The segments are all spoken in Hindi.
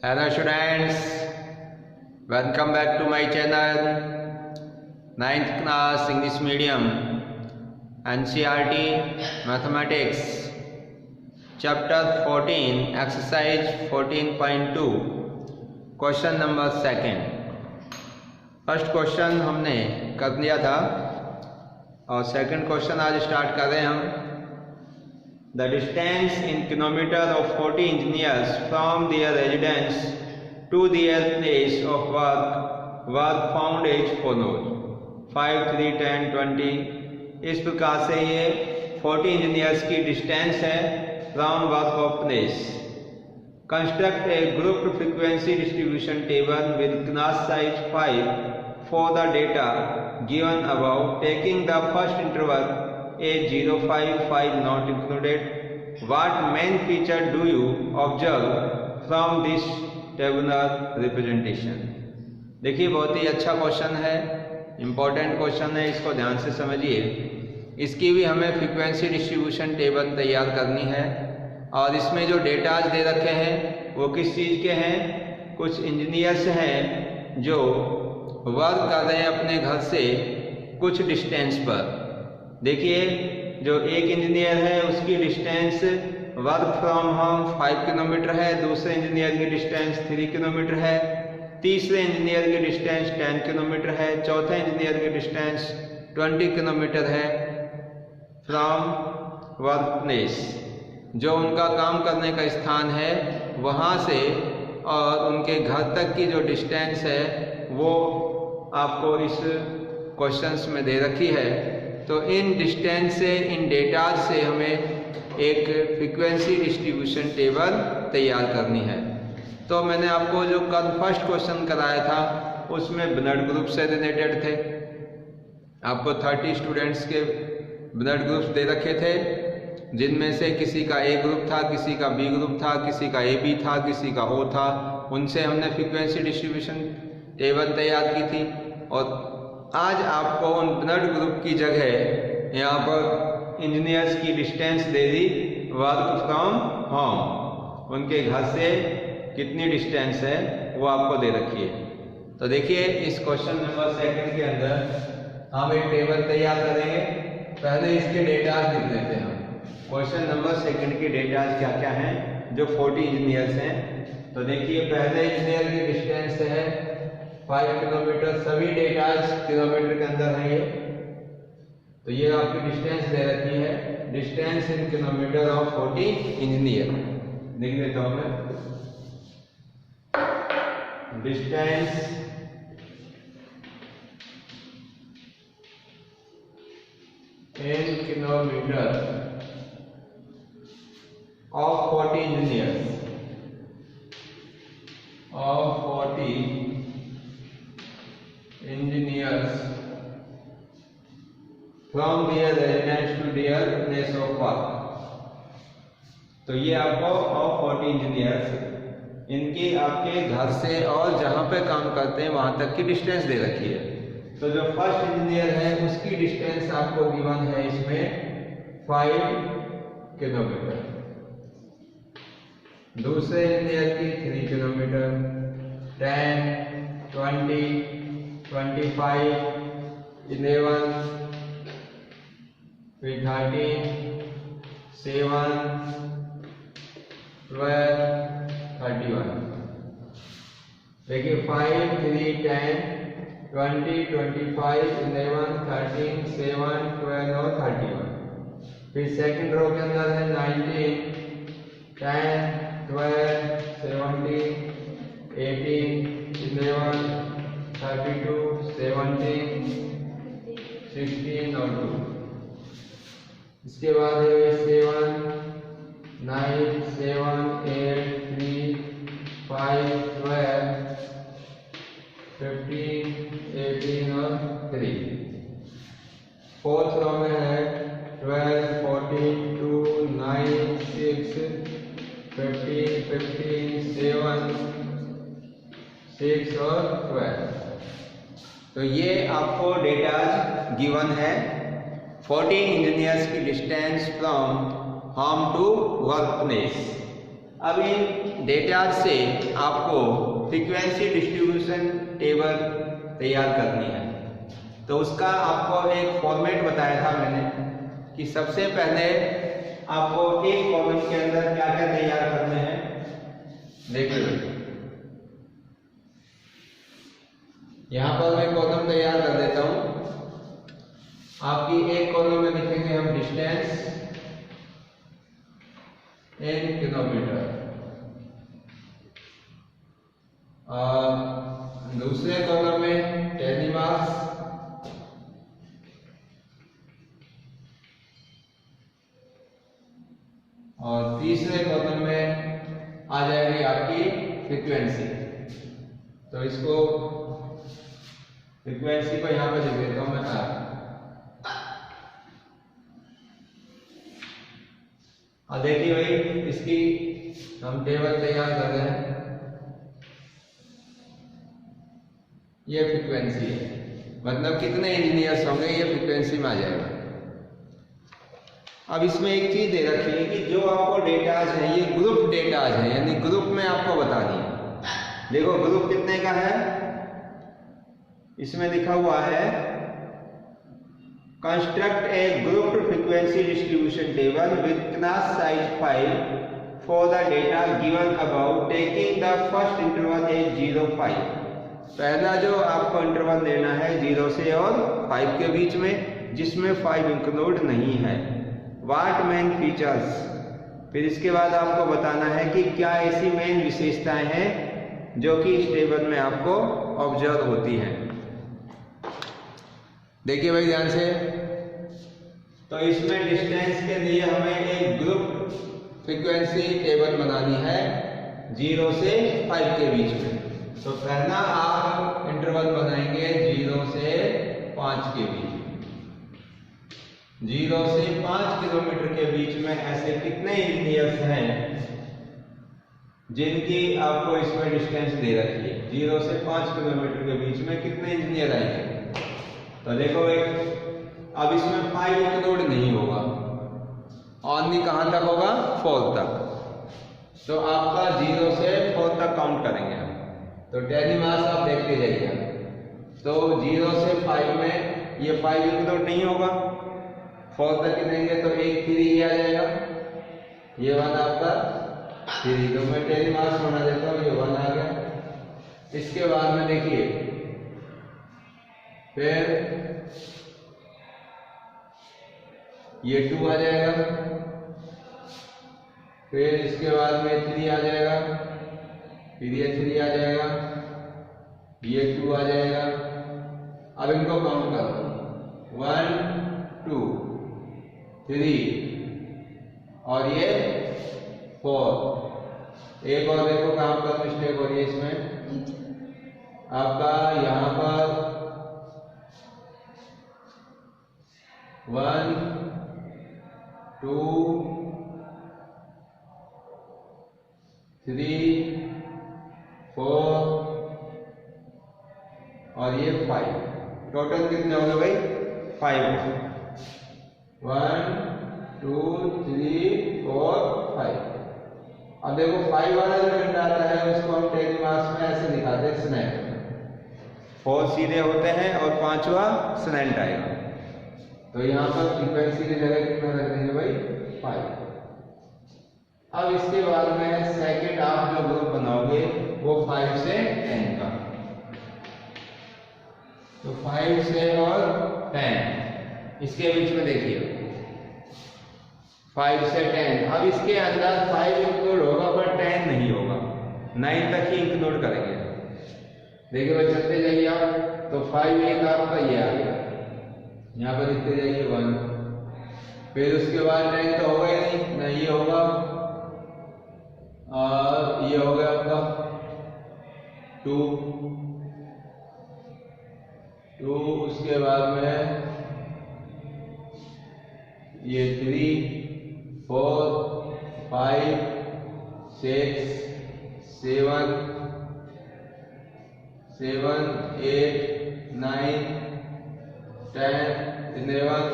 Hello students, welcome back to my channel 9th class English medium NCERT Mathematics Chapter 14 Exercise 14.2 Question number 2. First question हमने कर लिया था और सेकंड क्वेश्चन आज स्टार्ट कर रहे हैं हम. The distance in kilometers of 40 engineers from their residence to their place of work was found as follows: 5, 3, 10, 20. इस प्रकार से ये 40 इंजीनियर्स की डिस्टेंस है from work of place. Construct A grouped frequency distribution table with class size 5 for the data given above, taking the first interval A0, 5, 5 not included. What main feature do you observe from this tabular representation? देखिए बहुत ही अच्छा क्वेश्चन है, इम्पोर्टेंट क्वेश्चन है, इसको ध्यान से समझिए. इसकी भी हमें फ्रीक्वेंसी डिस्ट्रीब्यूशन टेबल तैयार करनी है और इसमें जो डेटाज दे रखे हैं वो किस चीज़ के हैं. कुछ इंजीनियर्स हैं जो वर्क कर रहे हैं अपने घर से कुछ डिस्टेंस पर. देखिए जो एक इंजीनियर है उसकी distance work from home 5 kilometre है, दूसरे इंजीनियर की डिस्टेंस 3 किलोमीटर है, तीसरे इंजीनियर की डिस्टेंस 10 किलोमीटर है, चौथे इंजीनियर की डिस्टेंस 20 किलोमीटर है फ्रॉम वर्क प्लेस. जो उनका काम करने का स्थान है वहाँ से और उनके घर तक की जो डिस्टेंस है वो आपको इस क्वेश्चंस में दे रखी है. तो इन डिस्टेंस से, इन डेटा से हमें एक फ्रीक्वेंसी डिस्ट्रीब्यूशन टेबल तैयार करनी है. तो मैंने आपको जो कल फर्स्ट क्वेश्चन कराया था उसमें ब्लड ग्रुप से रिलेटेड थे. आपको 30 स्टूडेंट्स के ब्लड ग्रुप्स दे रखे थे जिनमें से किसी का ए ग्रुप था, किसी का बी ग्रुप था, किसी का ए बी था, किसी का ओ था. उनसे हमने फ्रीक्वेंसी डिस्ट्रीब्यूशन टेबल तैयार की थी. और आज आपको उन ब्लड ग्रुप की जगह यहाँ पर इंजीनियर्स की distance they the work from home. उनके घर से कितनी डिस्टेंस है वो आपको दे रखी है. तो देखिए इस क्वेश्चन नंबर 2 के अंदर हम एक टेबल तैयार करेंगे. पहले इसके डेटा लिख लेते हैं. क्वेश्चन नंबर 2 के डेटा क्या क्या हैं जो 40 इंजीनियर्स हैं. तो देखिए पहले इंजीनियर की डिस्टेंस है 5 किलोमीटर. सभी डेटा किलोमीटर के अंदर है ये. तो ये आपकी डिस्टेंस दे रखी है, distance in kilometre of 40 engineer. लिख देता हूं मैं. Distance in kilometre of 40 engineers of 40 engineers from their residence to their place of work. तो ये आपको of 40 इंजीनियर्स इनकी आपके घर से और जहाँ पे काम करते हैं वहाँ तक की डिस्टेंस दे रखी है. तो जो फर्स्ट इंजीनियर है उसकी डिस्टेंस आपको गिवन है इसमें 5 किलोमीटर, दूसरे इंजीनियर की 3 किलोमीटर, 10, 20, 25, 11, फिर 13, 7, 12, 31. देखिए 5, 3, 10, 20, 25, 11, 13, 7, 12 और 31. फिर सेकंड रो के अंदर है 19, 10, 12, 17, 18, 11, 32, 17, 16 और 2. इसके बाद है 7, 9, 7, 8, 3, 5, 12, 15, 18 और 3. फोर्थ रो में है 12, 14, 2, 9, 6, 15, 15, 7, 6 और 12. तो ये आपको डेटा गिवन है 40 इंजीनियर्स की distance from home to work place. अब इन डेटा से आपको फ्रीक्वेंसी डिस्ट्रीब्यूशन टेबल तैयार करनी है। तो उसका आपको एक फॉर्मेट बताया था मैंने कि सबसे पहले आपको एक कॉलम के अंदर क्या क्या तैयार करने हैं। देखिए यहां पर मैं कॉलम तैयार कर देता हूं। आपकी एक कॉलम में लिखेंगे हम डिस्टेंस इन किलोमीटर, और दूसरे कॉलम में टेलीमास, और तीसरे कॉलम में आ जाएगी आपकी फ्रीक्वेंसी। तो इसको फ्रीक्वेंसी को यहां पर लिख देता हूं मैं आर। और देखिए भाई इसकी हम टेबल तैयार कर रहे हैं। ये फ्रीक्वेंसी है, मतलब कितने इंजीनियर्स होंगे ये फ्रीक्वेंसी में आ जाएगा। अब इसमें एक चीज दे रखी है कि जो आपको डेटाज है ये ग्रुप डेटाज है, यानी ग्रुप में आपको बतानी है। देखो ग्रुप कितने का है, इसमें लिखा हुआ है construct a group frequency distribution table with class size five for the data given about taking the first interval as 0, 5। पहला जो आपको इंटरवल लेना है 0 से और 5 के बीच में, जिसमें 5 इंक्लूड नहीं है। वाट मेन फीचर्स, फिर इसके बाद आपको बताना है कि क्या ऐसी मेन विशेषताएं हैं जो कि इस टेबल में आपको ऑब्जर्व होती हैं। देखिए भाई ध्यान से, तो इसमें डिस्टेंस के लिए हमें एक ग्रुप फ्रीक्वेंसी टेबल बनानी है 0 से 5 के बीच में। तो पहला आप इंटरवल बनाएंगे 0 से 5 के बीच में। 0 से 5 किलोमीटर के बीच में ऐसे कितने इंजीनियर्स हैं जिनकी आपको इसमें डिस्टेंस दे रखी है। 0 से 5 किलोमीटर के बीच में कितने इंजीनियर आएंगे। तो देखो अब इसमें 5 इंक्लूड नहीं होगा, ओनली कहां तक होगा, 4 तक। तो आपका 0 से 4 तक काउंट करेंगे। तो टेलीमास आप देखते जाइए। तो 0 से 5 में ये 5 इंक्लूड नहीं होगा, 4 तक गिनेंगे तो एक 3 आ जाएगा, ये 1 आपका 3। तो मैं टेलीमास बना देता हूँ, ये 1 आ गया। इसके बाद में देखिए फिर ये 2 आ जाएगा, फिर इसके बाद में 3 आ जाएगा, फिर ये 3 आ जाएगा, ये 2 आ जाएगा। अब इनको काउंट करो 1 2 3 और ये 4। एक और देखो कहां पर मिस्टेक हो रही है इसमें, आपका यहां पर 1 2 3 4 और ये 5। टोटल कितने हो गए भाई, 5। 1 2 3 4 5। अब देखो 5 वाला जो डंडा आता है उसको हम टेलीमास में ऐसे दिखाते हैं, स्नैप। 4 सीधे होते हैं और 5वां स्लैंट आएगा। तो यहाँ पर फ्रीक्वेंसी की जगह कितना रख देंगे भाई, 5। अब इसके बाद में सेकंड आप जो ग्रुप बनाओगे वो 5 से 10 का। तो 5 से और 10 इसके बीच में देखिए 5 से 10। अब इसके अंदर 5 इंक्लूड होगा पर 10 नहीं होगा, 9 तक ही इंक्लूड करेंगे। देखिए भाई चलते जाइए आप। तो 5 एक आपका ये आ गया, यहाँ पर लिखते जाइए 1। फिर उसके बाद 10 तो होगा ही नहीं, ना ये होगा और ये हो गया आपका 2। उसके बाद में ये 3 4 5 6 7 8 9 10 11।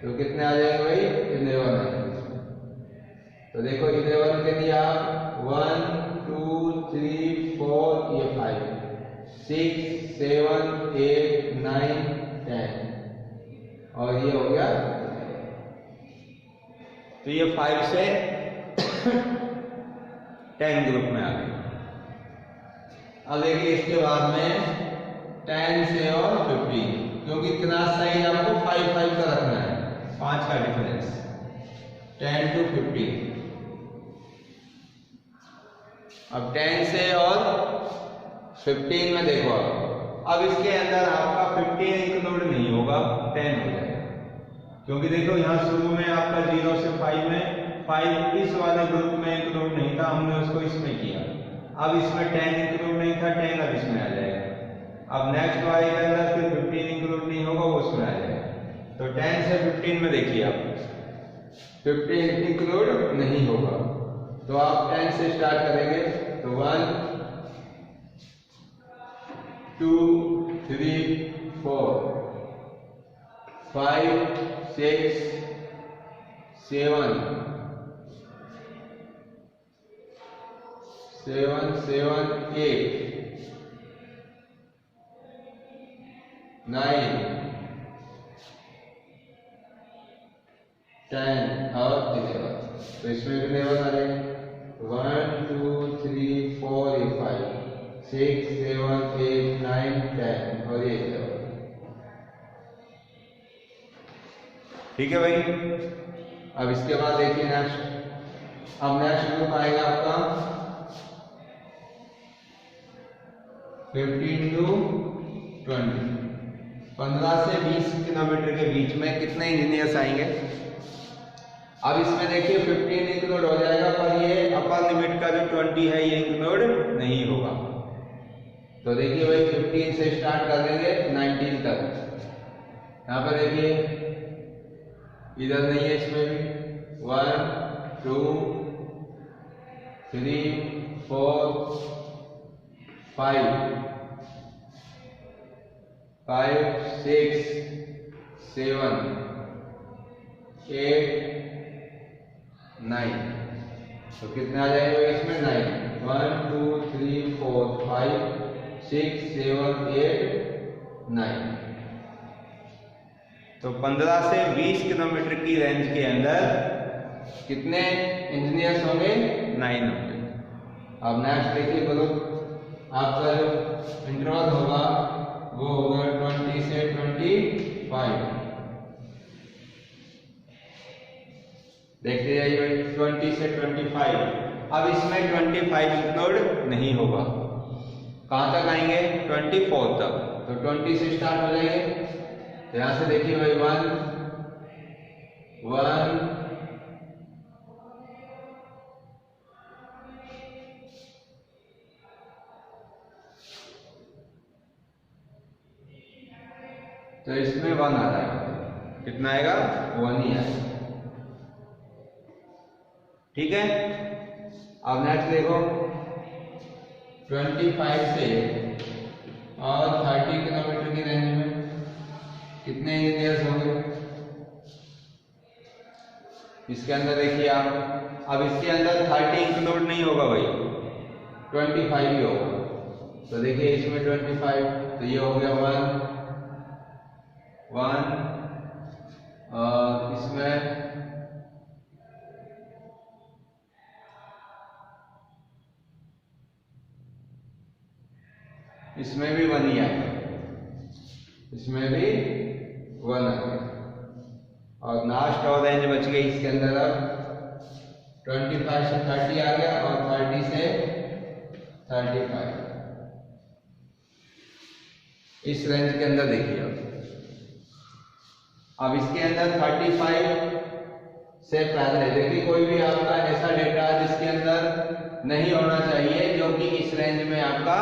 तो कितने आ जाएंगे भाई, 11 आ जाएंगे। तो देखो 11 के दिया 1 2 3 4 ये 5 6 7 8 9 10 और ये हो गया। तो ये 5 से 10 ग्रुप में आ गए। अब देखिए इसके बाद में 10 से और 15, क्योंकि क्लास साइज आपको 5 5 का रखना है, 5 का डिफरेंस 10 to 15। अब 10 से और 15 में देखो अब इसके अंदर आपका 15 इंक्लूड नहीं होगा, 10 हो जाएगा, क्योंकि देखो यहाँ शुरू में आपका 0 से 5 में 5 इस वाले ग्रुप में इंक्लूड नहीं था, हमने उसको इसमें किया। अब इसमें 10 इंक्लूड नहीं था, 10 अब इसमें आ जाएगा। अब नेक्स्ट वाले के अंदर फिर 15 इंक्लूड नहीं होगा, वो उसमें आ जाएगा। तो 10 से 15 में देखिए आप 15 इंक्लूड नहीं होगा, तो आप 10 से स्टार्ट करेंगे। तो 1 2 3 4 5 6 7 7 7 8 9 10 और 11। तो इसमें कितने वन आ रहे हैं? 1 2 3 4 5 6 7 8 9 10 और ये 11। ठीक है भाई। अब इसके बाद देखिए नेक्स्ट, अब नेक्स्ट ग्रुप आएगा आपका 15 to 20, 15 से 20 किलोमीटर के बीच में कितने इंजीनियर्स आएंगे? अब इसमें देखिए 15 इंक्लूड हो जाएगा, पर ये अपर लिमिट का जो 20 है ये इंक्लूड नहीं होगा। तो देखिए भाई 15 से स्टार्ट कर देंगे 19 तक। यहाँ पर देखिए इधर नहीं है, इसमें भी 1 2 3 4 5 5 6 7 8 9। तो कितने आ जाएंगे इसमें? 9 1 2 3 4 5 6 7 8 9। तो 15 से 20 किलोमीटर की रेंज के अंदर कितने इंजीनियर्स होंगे? 9 होंगे। अब नेक्स्ट देखिए बोलो, आपका जो इंटरवल होगा वो होगा 20 से 25। देखते जाइए 20 से 25। अब इसमें 25 इंक्लूड नहीं होगा, कहां तक आएंगे? 24 तक। तो 20 से स्टार्ट हो जाएंगे। तो यहां से देखिए भाई 1 1 तो इसमें 1 आ जाएगा। कितना आएगा? 1 ही आएगा। ठीक है। अब नेक्स्ट देखो 25 से और 30 किलोमीटर की रेंज में कितने इंजीनियर्स होंगे? इसके अंदर देखिए आप, अब इसके अंदर 30 इंक्लूड नहीं होगा भाई, 25 ही होगा। तो देखिए इसमें 25, तो ये हो गया 1 1 और इसमें भी 1 ही आएगा, इसमें भी 1 आ गया। और लास्ट और रेंज बच गई इसके अंदर। अब 25 से 30 आ गया और 30 से 35 इस रेंज के अंदर देखिए। अब इसके अंदर 35 से पहले देखिए कोई भी आपका ऐसा डेटा जिसके अंदर नहीं होना चाहिए, जो कि इस रेंज में आपका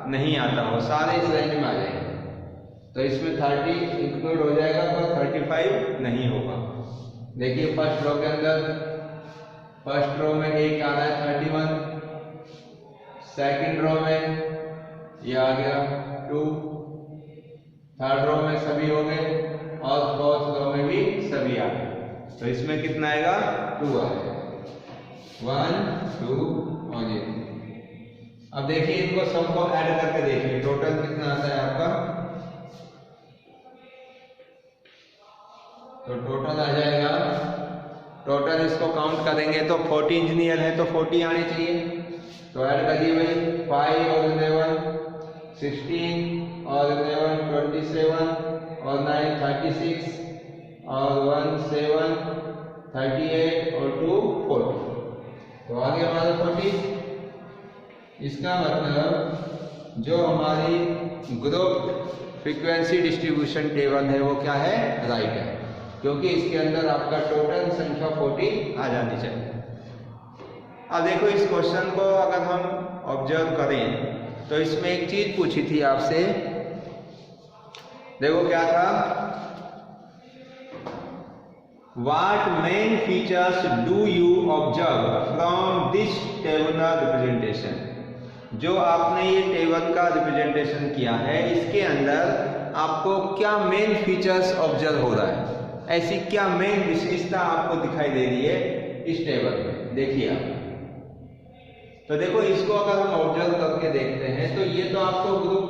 नहीं आता हो, सारे इस रेंज में आ जाएंगे। तो इसमें 30 इंक्लूड हो जाएगा, पर 35 नहीं होगा। देखिए फर्स्ट रो के अंदर, फर्स्ट रो में एक आ रहा है 31, सेकंड रो में ये आ गया 2, थर्ड रो में सभी हो गए और फोर्थ रो में भी सभी आ गए। तो इसमें कितना आएगा? 2 आएगा। 1 2 और ये। अब देखिए इनको सबको ऐड करके देखिए टोटल कितना आता है आपका। तो टोटल आ जाएगा, टोटल इसको काउंट करेंगे तो 40 इंजीनियर है तो 40 आने चाहिए। तो ऐड करिए भाई, 5 और 11 16 और 11 27 और 9 36 और 1 7 38 और 2 40। तो आ गया हमारा 40। इसका मतलब जो हमारी ग्रुप फ्रीक्वेंसी डिस्ट्रीब्यूशन टेबल है वो क्या है, राइट है, क्योंकि इसके अंदर आपका टोटल संख्या 40 आ जानी चाहिए। अब देखो इस क्वेश्चन को अगर हम ऑब्जर्व करें तो इसमें एक चीज पूछी थी आपसे, देखो क्या था, What main features do you observe from this tabular representation? जो आपने ये टेबल का रिप्रेजेंटेशन किया है इसके अंदर आपको क्या मेन फीचर्स ऑब्जर्व हो रहा है, ऐसी क्या मेन विशेषता आपको दिखाई दे रही है इस टेबल में। देखिए आप, तो देखो इसको अगर हम ऑब्जर्व करके देखते हैं तो ये तो आपको ग्रुप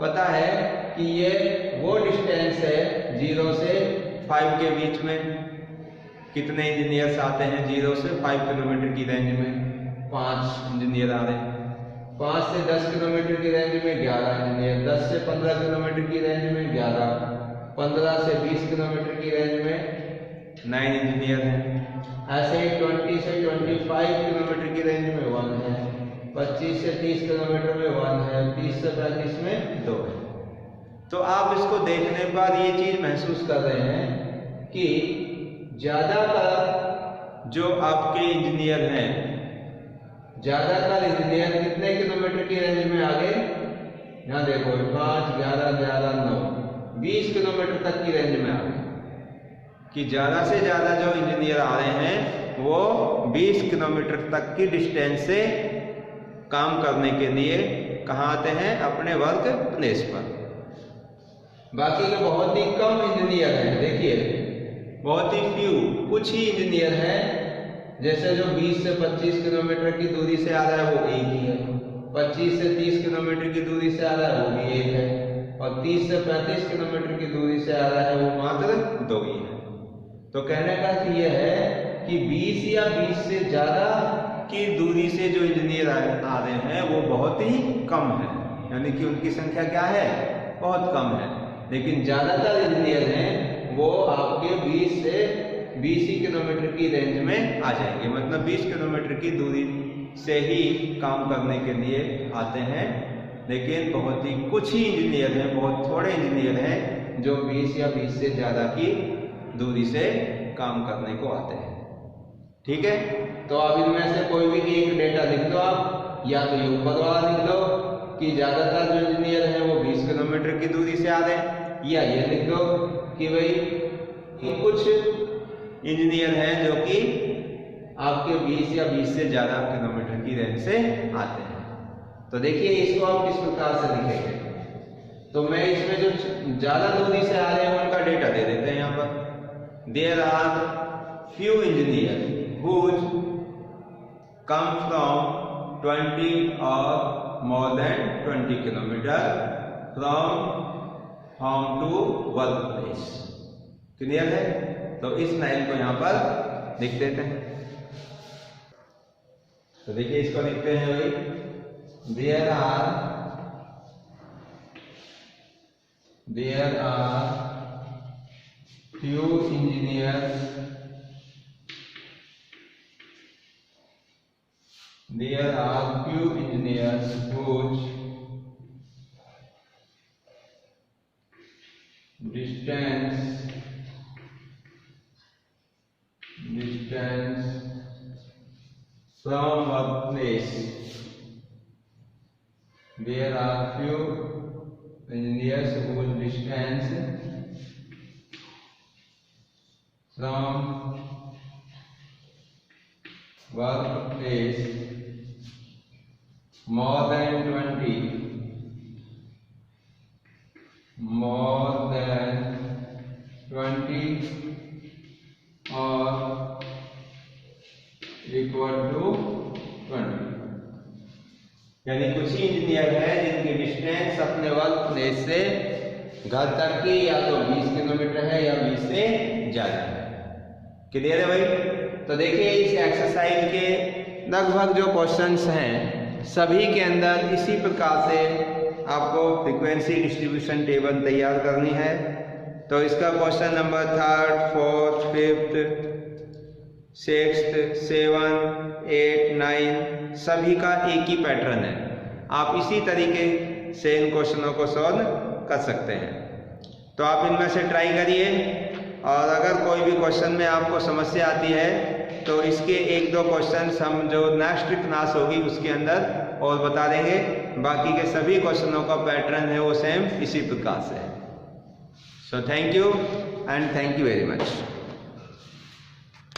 पता है कि ये वो डिस्टेंस है 0 से 5 के बीच में। कितने इंजीनियर्स आते हैं 0 से 5 किलोमीटर की रेंज में? 5 इंजीनियर आ रहे हैं। 5 से 10 किलोमीटर की रेंज में 11 इंजीनियर, 10 से 15 किलोमीटर की रेंज में 11, 15 से 20 किलोमीटर की रेंज में 9 इंजीनियर हैं। ऐसे ही 20 से 25 किलोमीटर की रेंज में 1 है, 25 से 30 किलोमीटर में 1 है, 30 से 35 में 2 है। तो आप इसको देखने पर ये चीज महसूस कर रहे हैं कि ज्यादातर जो आपके इंजीनियर हैं, ज्यादातर इंजीनियर कितने किलोमीटर की रेंज में आ गए? यहाँ देखो 5 11 11 9 20 किलोमीटर तक की रेंज में आ गए। कि ज्यादा से ज्यादा जो इंजीनियर आ रहे हैं वो 20 किलोमीटर तक की डिस्टेंस से काम करने के लिए कहाँ आते हैं? अपने वर्क प्लेस पर। बाकी के बहुत ही कम इंजीनियर हैं, देखिए बहुत ही कुछ ही इंजीनियर हैं, जैसे जो 20 से 25 किलोमीटर की दूरी से आ रहा है वो एक ही है, 25 से 30 किलोमीटर की दूरी से आ रहा है वो भी एक है, और 30 से 35 किलोमीटर की दूरी से आ रहा है वो मात्र 2 ही है। तो कहने का अर्थ यह है कि 20 या 20 से ज्यादा की दूरी से जो इंजीनियर आ रहे हैं वो बहुत ही कम है, यानी कि उनकी संख्या क्या है? बहुत कम है। लेकिन ज्यादातर इंजीनियर हैं वो आपके 20 से 20 ही किलोमीटर की रेंज में आ जाएंगे, मतलब 20 किलोमीटर की दूरी से ही काम करने के लिए आते हैं। लेकिन बहुत ही कुछ ही इंजीनियर हैं, बहुत थोड़े इंजीनियर हैं जो 20 या 20 से ज्यादा की दूरी से काम करने को आते हैं। ठीक है, तो अब इनमें से कोई भी एक डेटा लिख दो आप, या तो ये ऊपर वाला लिख दो कि ज्यादातर जो इंजीनियर हैं वो 20 किलोमीटर की दूरी से आ रहे हैं, या ये लिख दो कि भाई कुछ इंजीनियर हैं जो कि आपके 20 या 20 से ज्यादा किलोमीटर की रेंज से आते हैं। तो देखिए इसको आप किस प्रकार से लिखेंगे, तो मैं इसमें जो ज्यादा दूरी से आ रहे हैं उनका डेटा दे देते हैं। यहाँ पर there are few engineers who come from 20 or more than 20 kilometer from home to workplace। Clear है? तो इस लाइन को यहाँ पर लिख देते हैं। तो देखिए इसको लिखते हैं भाई, there are few engineers, there are few engineers whose distance from workplace, there are few engineers whose distance from workplace more than 20 or equal 20, यानी कुछ ही इंजीनियर है जिनकी डिस्टेंस अपने वर्क प्लेस से घर तक की या तो 20 किलोमीटर है या 20 से ज्यादा है। क्लियर है भाई? तो देखिए इस एक्सरसाइज के लगभग जो क्वेश्चंस हैं सभी के अंदर इसी प्रकार से आपको फ्रीक्वेंसी डिस्ट्रीब्यूशन टेबल तैयार करनी है। तो इसका question number 3rd, 4th, 5th, 6th, 7th, 8th, 9 सभी का एक ही पैटर्न है। आप इसी तरीके से इन क्वेश्चनों को सॉल्व कर सकते हैं। तो आप इनमें से ट्राई करिए, और अगर कोई भी क्वेश्चन में आपको समस्या आती है तो इसके 1-2 क्वेश्चन हम जो नेक्स्ट क्लास होगी उसके अंदर और बता देंगे। बाकी के सभी क्वेश्चनों का पैटर्न है वो सेम इसी प्रकार से है। So thank you and thank you very much.